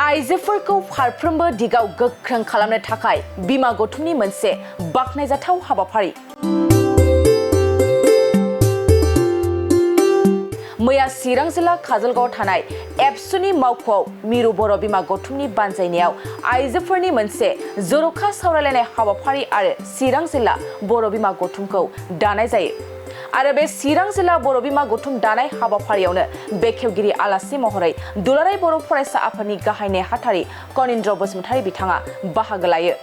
आइजोफोरखौ फारफ्रोमबो दिगाव गोख्रों खालामनो थाखाय बिमा गौथुमनि मोनसे बाखनायजाथाव हाबाफारि। मैया चिरां जिल्ला काजलगाव थानाय एबसुनि मावख'आव मिरु बर' बिमा गौथुमनि बानजायनायाव आइजोफोरनि मोनसे जर'खा सावरायलायनाय हाबाफारि आरो चिरां जिल्ला बर' बिमा गौथुमखौ दानाय जायो। आरो बे चिरां जिल्ला बर' बिमा गौथुम दानाय हाबाफारियावनो बेखेवगिरि आलासि महरै दुलाराय बर' फरायसा आफादनि गाहाय नेहाथारि कनिन्द्र बसुमतारी बिथाङा बाहागो लायो।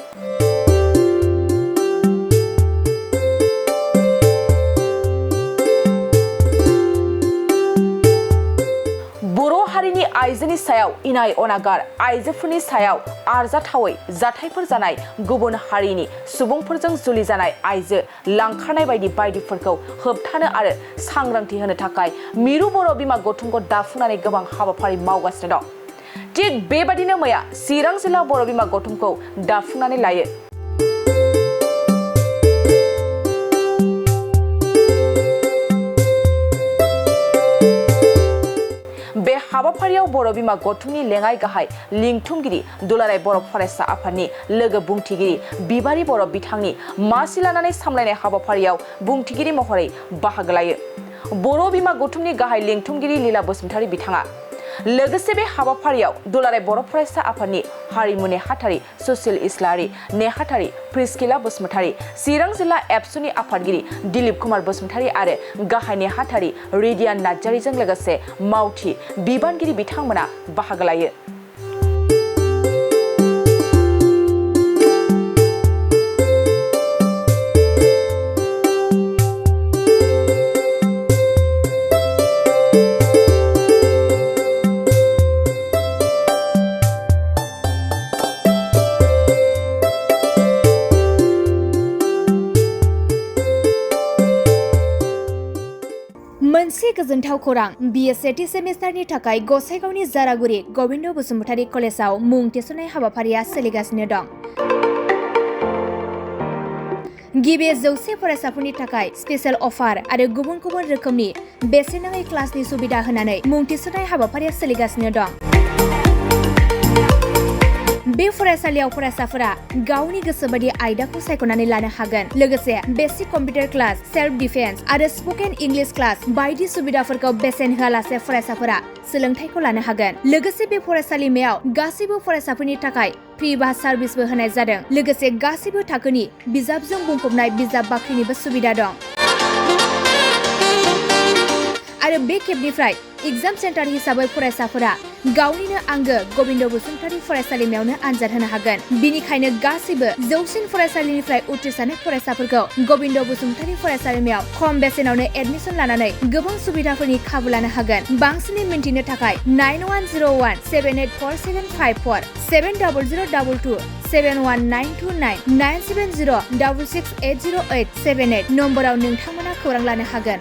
बर' हारिनि आइजोनि सायाव इनाय अनागार, आइजोफोरनि सायाव आरजाथावै जाथायफोर जानाय, गुबुन हारिनि सुबुंफोरजों जुलि जानाय आइजो लांखारनाय बायदिफोरखौ होबथानो आरो सांग्रांथि होनो थाखाय मिरु बर' बिमा गौथुमखौ दाफुंनानै गोबां हाबाफारि मावगासिनो दं। थिग बेबादिनो मैया चिरां जिल्ला बर' बिमा गौथुमखौ दाफुंनानै लायो। बे हाबाफारियाव बर' बिमा गौथुमनि लेङाइ गाहाय लिंथुमगिरि दुलाराय बर' फरायसा आफादनि लोगो बुंथिगिरि बिबारि बर' बिथांनि मासि लानानै सामलायनाय हाबाफारियाव बुंथिगिरि महरै बाहागो लायो बर' बिमा गौथुमनि गाहाय लिंथुमगिरि लीला बसुमतारी बिथाङा। लोगोसे बे हाबाफारियाव दुलाराय बर' फरायसा आफादनि हारिमु नेहाथारि सुसिल इस्लारि, नेहाथारि प्रिस्किला बसुमतारी, चिरां जिल्ला एबसुनि आफादगिरि दिलीप कुमार बसुमतारी आरो गाहाय नेहाथारि रिडियान नार्जारीजों लोगोसे मावथि बिबानगिरि बिथांमोना बाहागो लायो। मोनसे गोजोनथाव खौरां, बिए सेथि सेमिस्टारनि थाखाय गसाइगावनि जारागुरि गबिन्द बसुमतारी कलेजाव मुं थिसननाय हाबाफारिया सोलिगासिनो दं। गिबि 100 फरायसाफोरनि थाखाय स्पेशेल अफार आरो गुबुन गुबुन रोखोमनि बेसेन नाङै क्लासनि सुबिदा होनानै मुं थिसननाय हाबाफारिया सोलिगासिनो दं। बे फरायसालियाव फरायसाफोरा गावनि गोसोबादि आयदाखौ सायख'नानै लानो हागोन। लोगोसे basic computer class, self defence आरो स्पोकेन इंलिश क्लास बायदि सुबिदाफोरखौ बेसेन होआलासे फरायसाफोरा सोलोंथाइखौ लानो हागोन। लोगोसे बे फरायसालिमायाव गासैबो फरायसाफोरनि थाखाय फ्रि बास सार्भिसबो होनाय जादों। लोगोसे गासैबो थाखोनि बिजाबजों बुंफबनाय बिजाब बाख्रिनिबो सुबिदा दं। आरो बे खेबनिफ्राय एग्जाम सेन्टार हिसाबै फरायसाफोरा गावनिनो आंगो गबिन्द बसुमतारी फरायसालिमायावनो आनजाद होनो हागोन। बिनिखायनो गासैबो जौसिन फरायसालिनिफ्राय उथ्रिसारनाय फरायसाफोरखौ गबिन्द बसुमतारी फरायसालिमायाव खम बेसेनावनो एडमिसन लानानै गोबां सुबिदाफोरनि खाबु लानो हागोन। बांसिनै मिन्थिनो थाखाय 9101 784754 7002 71929 970 66800878 नम्बराव नोंथांमोना खौरां लानो हागोन।